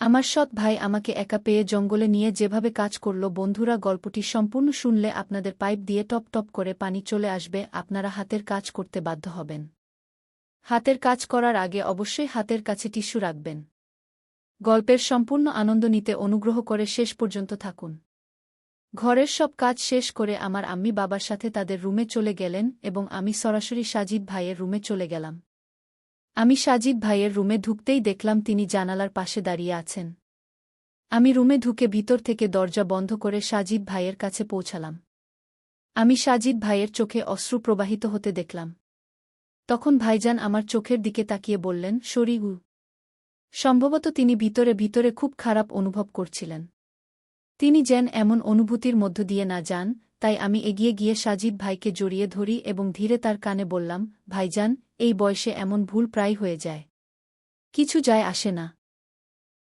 আমার সৎ ভাই আমাকে একা পেয়ে জঙ্গলে নিয়ে যেভাবে কাজ করল। বন্ধুরা, গল্পটি সম্পূর্ণ শুনলে আপনাদের পাইপ দিয়ে টপ টপ করে পানি চলে আসবে। আপনারা হাতের কাজ করতে বাধ্য হবেন। হাতের কাজ করার আগে অবশ্যই হাতের কাছে টিস্যু রাখবেন। গল্পের সম্পূর্ণ আনন্দ নিতে অনুগ্রহ করে শেষ পর্যন্ত থাকুন। ঘরের সব কাজ শেষ করে আমার আম্মি বাবার সাথে তাদের রুমে চলে গেলেন এবং আমি সরাসরি সাজিদ ভাইয়ের রুমে চলে গেলাম। আমি সাজিদ ভাইয়ের রুমে ঢুকতেই দেখলাম তিনি জানালার পাশে দাঁড়িয়ে আছেন। আমি রুমে ঢুকে ভিতর থেকে দরজা বন্ধ করে সাজিদ ভাইয়ের কাছে পৌঁছালাম। আমি সাজিদ ভাইয়ের চোখে অশ্রু প্রবাহিত হতে দেখলাম। তখন ভাইজান আমার চোখের দিকে তাকিয়ে বললেন, শরীগু। সম্ভবত তিনি ভিতরে ভিতরে খুব খারাপ অনুভব করছিলেন। তিনি যেন এমন অনুভূতির মধ্য দিয়ে না যান, তাই আমি এগিয়ে গিয়ে সাজিদ ভাইকে জড়িয়ে ধরি এবং ধীরে তার কানে বললাম, ভাইজান, এই বয়সে এমন ভুল প্রায় হয়ে যায়। কিছু যায় আসে না।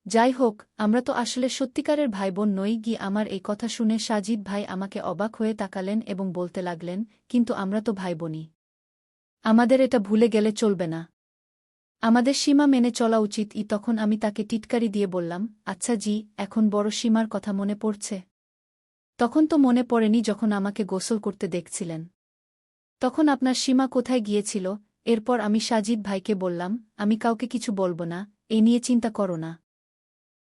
যাই হোক, আমরা তো আসলে সত্যিকারের ভাইবোন নই। আমার এই কথা শুনে সাজিদ ভাই আমাকে অবাক হয়ে তাকালেন এবং বলতে লাগলেন, কিন্তু আমরা তো ভাইবোনই। আমাদের এটা ভুলে গেলে চলবে না। আমাদের সীমা মেনে চলা উচিত। তখন আমি তাকে টিটকারি দিয়ে বললাম, আচ্ছা জি, এখন বড় সীমার কথা মনে পড়ছে। তখন তো মনে পড়েনি যখন আমাকে গোসল করতে দেখছিলেন। তখন আপনার সীমা কোথায় গিয়েছিল? এরপর আমি সাজিদ ভাইকে বললাম, আমি কাউকে কিছু বলব না, এ নিয়ে চিন্তা করো না।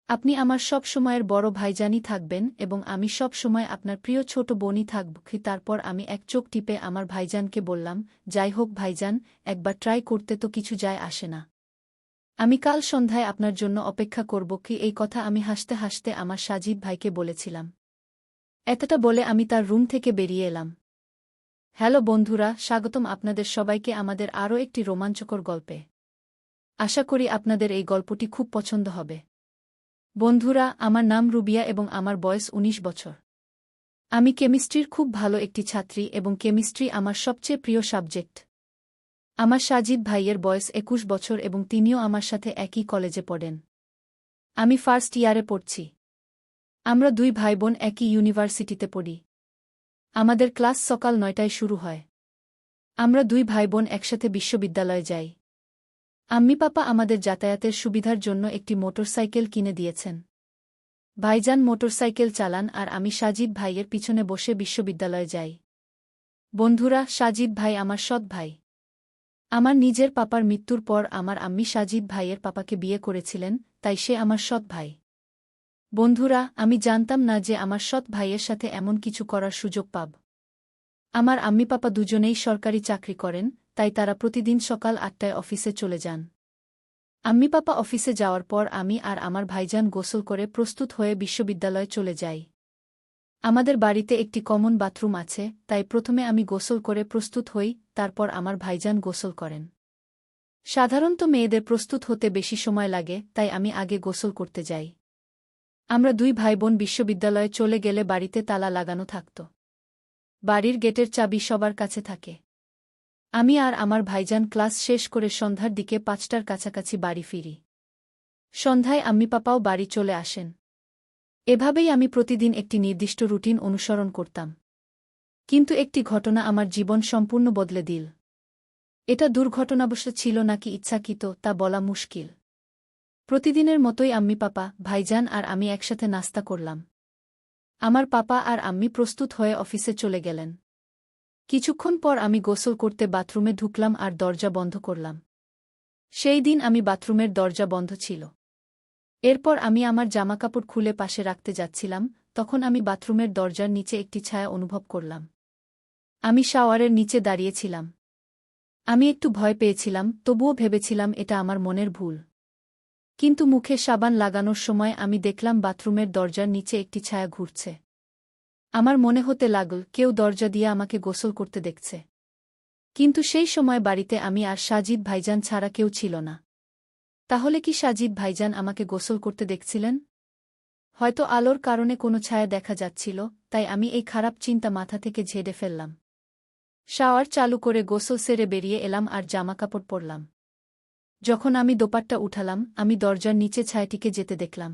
আপনি আমার সব সময়ের বড় ভাইজানই থাকবেন এবং আমি সব সময় আপনার প্রিয় ছোট বোনই থাকব। তারপর আমি এক চোখ টিপে আমার ভাইজানকে বললাম, যাই হোক ভাইজান, একবার ট্রাই করতে তো কিছু যায় আসে না। আমি কাল সন্ধ্যায় আপনার জন্য অপেক্ষা করব। এই কথা আমি হাসতে হাসতে আমার সাজিদ ভাইকে বলেছিলাম। এতটা বলে আমি তার রুম থেকে বেরিয়ে এলাম। হ্যালো বন্ধুরা, স্বাগতম আপনাদের সবাইকে আমাদের আরও একটি রোমাঞ্চকর গল্পে। আশা করি আপনাদের এই গল্পটি খুব পছন্দ হবে। বন্ধুরা, আমার নাম রুবিয়া এবং আমার বয়স ১৯ বছর। আমি কেমিস্ট্রির খুব ভালো একটি ছাত্রী এবং কেমিস্ট্রি আমার সবচেয়ে প্রিয় সাবজেক্ট। আমার সাজিদ ভাইয়ের বয়স ২১ বছর এবং তিনিও আমার সাথে একই কলেজে পড়েন। আমি ফার্স্ট ইয়ারে পড়ছি। আমরা দুই ভাইবোন একই ইউনিভার্সিটিতে পড়ি। আমাদের ক্লাস সকাল ৯টায় শুরু হয়। আমরা দুই ভাইবোন একসাথে বিশ্ববিদ্যালয়ে যাই। আম্মি পাপা আমাদের যাতায়াতের সুবিধার জন্য একটি মোটরসাইকেল কিনে দিয়েছেন। ভাইজান মোটরসাইকেল চালান আর আমি সাজিদ ভাইয়ের পিছনে বসে বিশ্ববিদ্যালয়ে যাই। বন্ধুরা, সাজিদ ভাই আমার সৎ ভাই। আমার নিজের পাপার মৃত্যুর পর আমার আম্মি সাজিদ ভাইয়ের পাপাকে বিয়ে করেছিলেন, তাই সে আমার সৎ ভাই। বন্ধুরা, আমি জানতাম না যে আমার সৎ ভাইয়ের সাথে এমন কিছু করার সুযোগ পাব। আমার আম্মি পাপা দুজনেই সরকারি চাকরি করেন, তাই তারা প্রতিদিন সকাল ৮টায় অফিসে চলে যান। আম্মি পাপা অফিসে যাওয়ার পর আমি আর আমার ভাইজান গোসল করে প্রস্তুত হয়ে বিশ্ববিদ্যালয়ে চলে যাই। আমাদের বাড়িতে একটি কমন বাথরুম আছে, তাই প্রথমে আমি গোসল করে প্রস্তুত হই, তারপর আমার ভাইজান গোসল করেন। সাধারণত মেয়েদের প্রস্তুত হতে বেশি সময় লাগে, তাই আমি আগে গোসল করতে যাই। আমরা দুই ভাইবোন বিশ্ববিদ্যালয়ে চলে গেলে বাড়িতে তালা লাগানো থাকত। বাড়ির গেটের চাবি সবার কাছে থাকে। আমি আর আমার ভাইজান ক্লাস শেষ করে সন্ধ্যার দিকে ৫টার কাছাকাছি বাড়ি ফিরি। সন্ধ্যায় আম্মি পাপাও বাড়ি চলে আসেন। এভাবেই আমি প্রতিদিন একটি নির্দিষ্ট রুটিন অনুসরণ করতাম। কিন্তু একটি ঘটনা আমার জীবন সম্পূর্ণ বদলে দিল। এটা দুর্ঘটনাবশ ছিল নাকি ইচ্ছাকৃত তা বলা মুশকিল। প্রতিদিনের মতোই আম্মি পাপা, ভাইজান আর আমি একসাথে নাস্তা করলাম। আমার পাপা আর আম্মি প্রস্তুত হয়ে অফিসে চলে গেলেন। কিছুক্ষণ পর আমি গোসল করতে বাথরুমে ঢুকলাম আর দরজা বন্ধ করলাম। সেই দিন আমি বাথরুমের দরজা বন্ধ ছিল। এরপর আমি আমার জামাকাপড় খুলে পাশে রাখতে যাচ্ছিলাম, তখন আমি বাথরুমের দরজার নিচে একটি ছায়া অনুভব করলাম। আমি শাওয়ারের নিচে দাঁড়িয়েছিলাম। আমি একটু ভয় পেয়েছিলাম, তবুও ভেবেছিলাম এটা আমার মনের ভুল। কিন্তু মুখে সাবান লাগানোর সময় আমি দেখলাম বাথরুমের দরজার নিচে একটি ছায়া ঘুরছে। আমার মনে হতে লাগল কেউ দরজা দিয়ে আমাকে গোসল করতে দেখছে। কিন্তু সেই সময় বাড়িতে আমি আর সাজিদ ভাইজান ছাড়া কেউ ছিল না। তাহলে কি সাজিদ ভাইজান আমাকে গোসল করতে দেখছিলেন? হয়তো আলোর কারণে কোনো ছায়া দেখা যাচ্ছিল, তাই আমি এই খারাপ চিন্তা মাথা থেকে ঝেড়ে ফেললাম। শাওয়ার চালু করে গোসল সেরে বেরিয়ে এলাম আর জামাকাপড় পরলাম। যখন আমি দোপাট্টা উঠালাম, আমি দরজার নিচে ছায়াটিকে যেতে দেখলাম।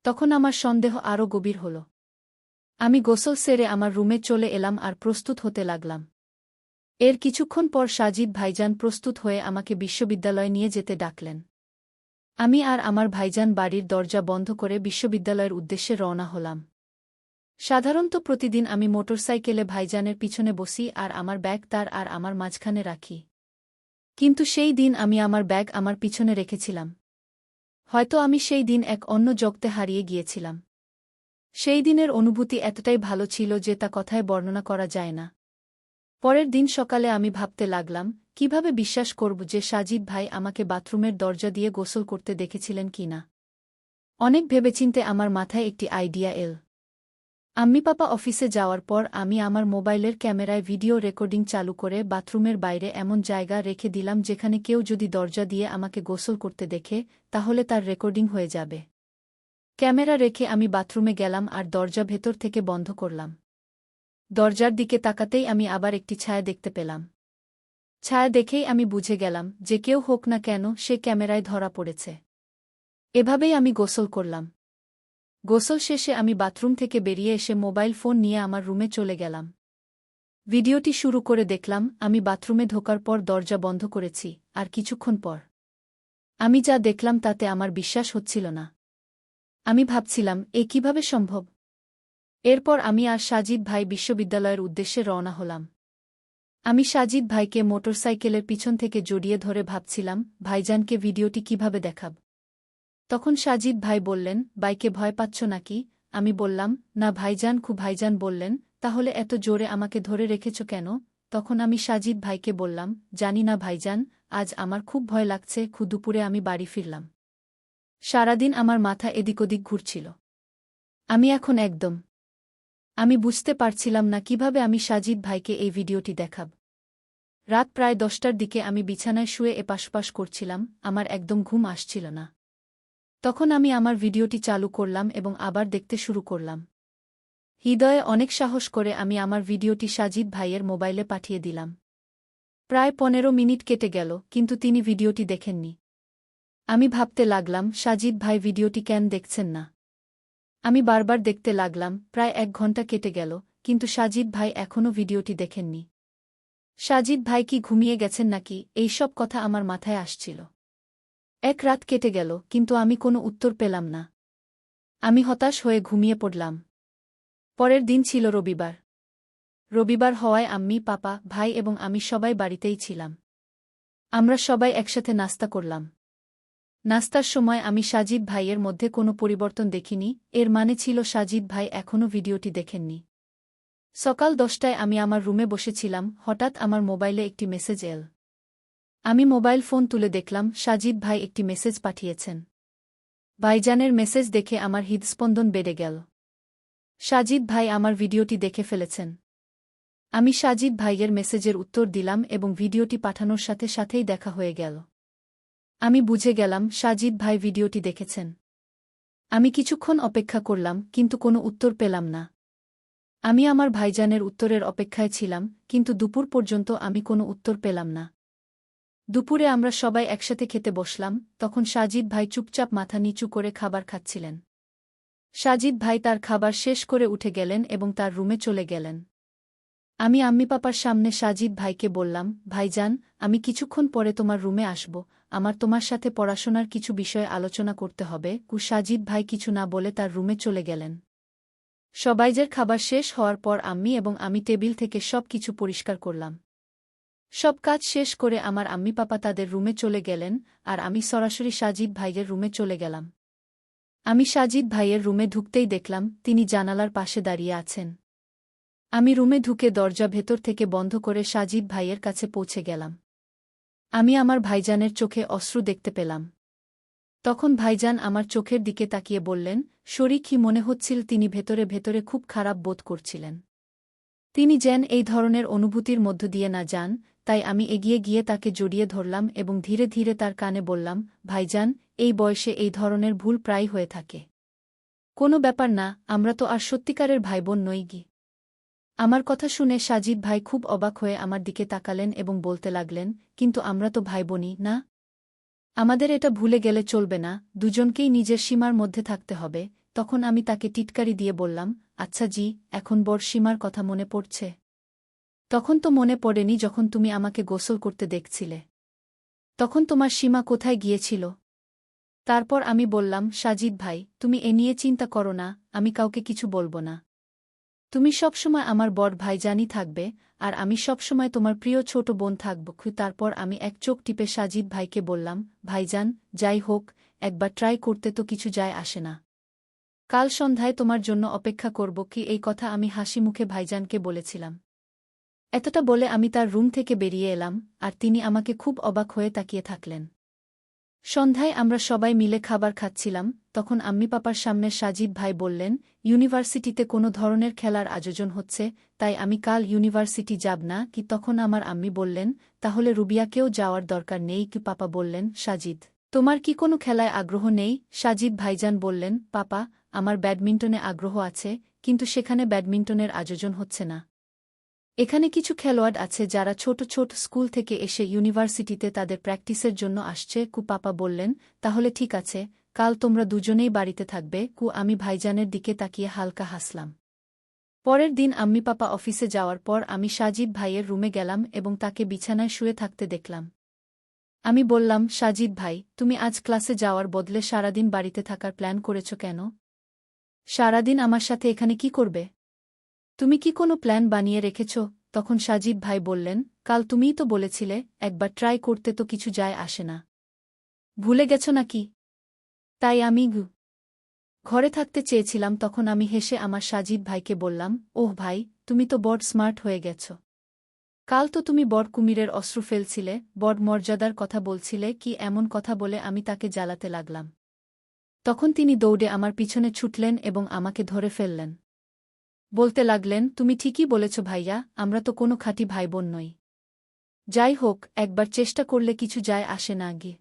তখন আমার সন্দেহ আরও গভীর হল। আমি গোসল সেরে আমার রুমে চলে এলাম আর প্রস্তুত হতে লাগলাম। এর কিছুক্ষণ পর সাজিদ ভাইজান প্রস্তুত হয়ে আমাকে বিশ্ববিদ্যালয়ে নিয়ে যেতে ডাকলেন। আমি আর আমার ভাইজান বাড়ির দরজা বন্ধ করে বিশ্ববিদ্যালয়ের উদ্দেশ্যে রওনা হলাম। সাধারণত প্রতিদিন আমি মোটরসাইকেলে ভাইজানের পিছনে বসি আর আমার ব্যাগ তার আর আমার মাঝখানে রাখি। কিন্তু সেই দিন আমি আমার ব্যাগ আমার পিছনে রেখেছিলাম। হয়তো আমি সেই দিন এক অন্য জগতে হারিয়ে গিয়েছিলাম। সেই দিনের অনুভূতি এতটাই ভালো ছিল যে তা কথায় বর্ণনা করা যায় না। পরের দিন সকালে আমি ভাবতে লাগলাম, কিভাবে বিশ্বাস করব যে সাজিদ ভাই আমাকে বাথরুমের দরজা দিয়ে গোসল করতে দেখেছিলেন কিনা। অনেক ভেবেচিন্তে আমার মাথায় একটি আইডিয়া এল। আম্মি পাপা অফিসে যাওয়ার পর আমি আমার মোবাইলের ক্যামেরায় ভিডিও রেকর্ডিং চালু করে বাথরুমের বাইরে এমন জায়গা রেখে দিলাম যেখানে কেউ যদি দরজা দিয়ে আমাকে গোসল করতে দেখে তাহলে তার রেকর্ডিং হয়ে যাবে। ক্যামেরা রেখে আমি বাথরুমে গেলাম আর দরজা ভেতর থেকে বন্ধ করলাম। দরজার দিকে তাকাতেই আমি আবার একটি ছায়া দেখতে পেলাম। ছায়া দেখেই আমি বুঝে গেলাম যে কেউ হোক না কেন সে ক্যামেরায় ধরা পড়েছে। এভাবেই আমি গোসল করলাম। গোসল শেষে আমি বাথরুম থেকে বেরিয়ে এসে মোবাইল ফোন নিয়ে আমার রুমে চলে গেলাম। ভিডিওটি শুরু করে দেখলাম আমি বাথরুমে ঢোকার পর দরজা বন্ধ করেছি, আর কিছুক্ষণ পর আমি যা দেখলাম তাতে আমার বিশ্বাস হচ্ছিল না। আমি ভাবছিলাম এ কিভাবে সম্ভব। এরপর আমি আর সাজিদ ভাই বিশ্ববিদ্যালয়ের উদ্দেশ্যে রওনা হলাম। আমি সাজিদ ভাইকে মোটরসাইকেলের পিছন থেকে জড়িয়ে ধরে ভাবছিলাম ভাইজানকে ভিডিওটি কিভাবে দেখাব। তখন সাজিদ ভাই বললেন, বাইকে ভয় পাচ্ছ নাকি? আমি বললাম, না ভাইজান। ভাইজান বললেন, তাহলে এত জোরে আমাকে ধরে রেখেছ কেন? তখন আমি সাজিদ ভাইকে বললাম, জানি না ভাইজান, আজ আমার খুব ভয় লাগছে। দুপুরে আমি বাড়ি ফিরলাম। সারাদিন আমার মাথা এদিক ওদিক ঘুরছিল। আমি এখন একদম আমি বুঝতে পারছিলাম না কিভাবে আমি সাজিদ ভাইকে এই ভিডিওটি দেখাব। রাত প্রায় 10টার দিকে আমি বিছানায় শুয়ে এপাশপাশ করছিলাম, আমার একদম ঘুম আসছিল না। তখন আমি আমার ভিডিওটি চালু করলাম এবং আবার দেখতে শুরু করলাম। হৃদয়ে অনেক সাহস করে আমি আমার ভিডিওটি সাজিদ ভাইয়ের মোবাইলে পাঠিয়ে দিলাম। প্রায় 15 মিনিট কেটে গেল, কিন্তু তিনি ভিডিওটি দেখেননি। আমি ভাবতে লাগলাম সাজিদ ভাই ভিডিওটি কেন দেখছেন না। আমি বারবার দেখতে লাগলাম, প্রায় 1 ঘন্টা কেটে গেল, কিন্তু সাজিদ ভাই এখনও ভিডিওটি দেখেননি। সাজিদ ভাই কি ঘুমিয়ে গেছেন নাকি, এই সব কথা আমার মাথায় আসছিল। এক রাত কেটে গেল, কিন্তু আমি কোনো উত্তর পেলাম না। আমি হতাশ হয়ে ঘুমিয়ে পড়লাম। পরের দিন ছিল রবিবার। রবিবার হওয়ায় আম্মি, পাপা, ভাই এবং আমি সবাই বাড়িতেই ছিলাম। আমরা সবাই একসাথে নাস্তা করলাম। নাস্তার সময় আমি সাজিদ ভাইয়ের মধ্যে কোনো পরিবর্তন দেখিনি, এর মানে ছিল সাজিদ ভাই এখনও ভিডিওটি দেখেননি। সকাল 10টায় আমি আমার রুমে বসেছিলাম, হঠাৎ আমার মোবাইলে একটি মেসেজ এল। আমি মোবাইল ফোন তুলে দেখলাম সাজিদ ভাই একটি মেসেজ পাঠিয়েছেন। ভাইজানের মেসেজ দেখে আমার হৃদস্পন্দন বেড়ে গেল। সাজিদ ভাই আমার ভিডিওটি দেখে ফেলেছেন। আমি সাজিদ ভাইয়ের মেসেজের উত্তর দিলাম এবং ভিডিওটি পাঠানোর সাথে সাথেই দেখা হয়ে গেল। আমি বুঝে গেলাম সাজিদ ভাই ভিডিওটি দেখেছেন। আমি কিছুক্ষণ অপেক্ষা করলাম, কিন্তু কোনো উত্তর পেলাম না। আমি আমার ভাইজানের উত্তরের অপেক্ষায় ছিলাম, কিন্তু দুপুর পর্যন্ত আমি কোনো উত্তর পেলাম না। দুপুরে আমরা সবাই একসাথে খেতে বসলাম, তখন সাজিদ ভাই চুপচাপ মাথা নিচু করে খাবার খাচ্ছিলেন। সাজিদ ভাই তার খাবার শেষ করে উঠে গেলেন এবং তার রুমে চলে গেলেন। আমি আম্মি পাপার সামনে সাজিদ ভাইকে বললাম, ভাইজান, আমি কিছুক্ষণ পরে তোমার রুমে আসব, আমার তোমার সাথে পড়াশোনার কিছু বিষয়ে আলোচনা করতে হবে। সাজিদ ভাই কিছু না বলে তার রুমে চলে গেলেন। সবাইজের খাবার শেষ হওয়ার পর আম্মি এবং আমি টেবিল থেকে সব কিছু পরিষ্কার করলাম। সব কাজ শেষ করে আমার আম্মি পাপা তাদের রুমে চলে গেলেন, আর আমি সরাসরি সাজিদ ভাইয়ের রুমে চলে গেলাম। আমি সাজিদ ভাইয়ের রুমে ঢুকতেই দেখলাম তিনি জানালার পাশে দাঁড়িয়ে আছেন। আমি রুমে ঢুকে দরজা ভেতর থেকে বন্ধ করে সাজিদ ভাইয়ের কাছে পৌঁছে গেলাম। আমি আমার ভাইজানের চোখে অশ্রু দেখতে পেলাম। তখন ভাইজান আমার চোখের দিকে তাকিয়ে বললেন, শরীর কি মনে হচ্ছিল তিনি ভেতরে ভেতরে খুব খারাপ বোধ করছিলেন। তিনি যেন এই ধরনের অনুভূতির মধ্য দিয়ে না যান, তাই আমি এগিয়ে গিয়ে তাকে জড়িয়ে ধরলাম এবং ধীরে ধীরে তার কানে বললাম, ভাইজান, এই বয়সে এই ধরনের ভুল প্রায় হয়ে থাকে। কোনো ব্যাপার না, আমরা তো আর সত্যিকারের ভাইবোন নই গি। আমার কথা শুনে সাজিদ ভাই খুব অবাক হয়ে আমার দিকে তাকালেন এবং বলতে লাগলেন, কিন্তু আমরা তো ভাইবোনই না। আমাদের এটা ভুলে গেলে চলবে না, দুজনকেই নিজের সীমার মধ্যে থাকতে হবে। তখন আমি তাকে টিটকারি দিয়ে বললাম, আচ্ছা জি, এখন বড় সীমার কথা মনে পড়ছে। তখন তো মনে পড়েনি যখন তুমি আমাকে গোসল করতে দেখছিলে। তখন তোমার সীমা কোথায় গিয়েছিল? তারপর আমি বললাম, সাজিদ ভাই, তুমি এ নিয়ে চিন্তা করো না, আমি কাউকে কিছু বলবো না। তুমি সবসময় আমার বড় ভাইজানই থাকবে, আর আমি সবসময় তোমার প্রিয় ছোট বোন থাকব। তারপর আমি এক চোখ টিপে সাজিদ ভাইকে বললাম, ভাইজান, যাই হোক, একবার ট্রাই করতে তো কিছু যায় আসে না। কাল সন্ধ্যায় তোমার জন্য অপেক্ষা করব। এই কথা আমি হাসি মুখে ভাইজানকে বলেছিলাম। এতটা বলে আমি তার রুম থেকে বেরিয়ে এলাম, আর তিনি আমাকে খুব অবাক হয়ে তাকিয়ে থাকলেন। সন্ধ্যায় আমরা সবাই মিলে খাবার খাচ্ছিলাম, তখন আম্মি পাপার সামনে সাজিদ ভাই বললেন, ইউনিভার্সিটিতে কোনো ধরনের খেলার আয়োজন হচ্ছে, তাই আমি কাল ইউনিভার্সিটি যাব না। তখন আমার আম্মি বললেন, তাহলে রুবিয়াকেও যাওয়ার দরকার নেই। পাপা বললেন, সাজিদ, তোমার কি কোনো খেলায় আগ্রহ নেই? সাজিদ ভাইজান বললেন, পাপা, আমার ব্যাডমিন্টনে আগ্রহ আছে, কিন্তু সেখানে ব্যাডমিন্টনের আয়োজন হচ্ছে না। এখানে কিছু খেলোয়াড় আছে যারা ছোট ছোট স্কুল থেকে এসে ইউনিভার্সিটিতে তাদের প্র্যাকটিসের জন্য আসছে। পাপা বললেন, তাহলে ঠিক আছে, কাল তোমরা দুজনেই বাড়িতে থাকবে। আমি ভাইজানের দিকে তাকিয়ে হালকা হাসলাম। পরের দিন আম্মি পাপা অফিসে যাওয়ার পর আমি সাজিদ ভাইয়ের রুমে গেলাম এবং তাকে বিছানায় শুয়ে থাকতে দেখলাম। আমি বললাম, সাজিদ ভাই, তুমি আজ ক্লাসে যাওয়ার বদলে সারাদিন বাড়িতে থাকার প্ল্যান করেছ কেন? সারাদিন আমার সাথে এখানে কি করবে? তুমি কি কোনো প্ল্যান বানিয়ে রেখেছ? তখন সাজিদ ভাই বললেন, কাল তুমিই তো বলেছিলে, একবার ট্রাই করতে তো কিছু যায় আসে না। ভুলে গেছ নাকি? তাই আমি ঘরে থাকতে চেয়েছিলাম। তখন আমি হেসে আমার সাজিদ ভাইকে বললাম, ওহ ভাই, তুমি তো বড় স্মার্ট হয়ে গেছ। কাল তো তুমি বড় কুমিরের অস্ত্র ফেলছিলে, বড় মর্যাদার কথা বলছিলে। এমন কথা বলে আমি তাকে জ্বালাতে লাগলাম। তখন তিনি দৌড়ে আমার পিছনে ছুটলেন এবং আমাকে ধরে ফেললেন। বলতে লাগলেন, তুমি ঠিকই বলেছ ভাইয়া, আমরা তো কোনো খাঁটি ভাইবোন নই। যাই হোক, একবার চেষ্টা করলে কিছু যায় আসে না আগে।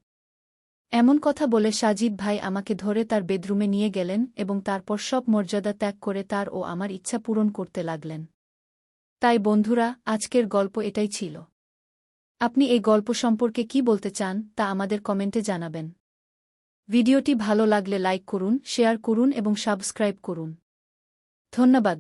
এমন কথা বলে সাজিদ ভাই আমাকে ধরে তার বেডরুমে নিয়ে গেলেন এবং তারপর সব মর্যাদা ত্যাগ করে তার ও আমার ইচ্ছা পূরণ করতে লাগলেন। তাই বন্ধুরা, আজকের গল্প এটাই ছিল। আপনি এই গল্প সম্পর্কে কি বলতে চান তা আমাদের কমেন্টে জানাবেন। ভিডিওটি ভালো লাগলে লাইক করুন, শেয়ার করুন এবং সাবস্ক্রাইব করুন। ধন্যবাদ।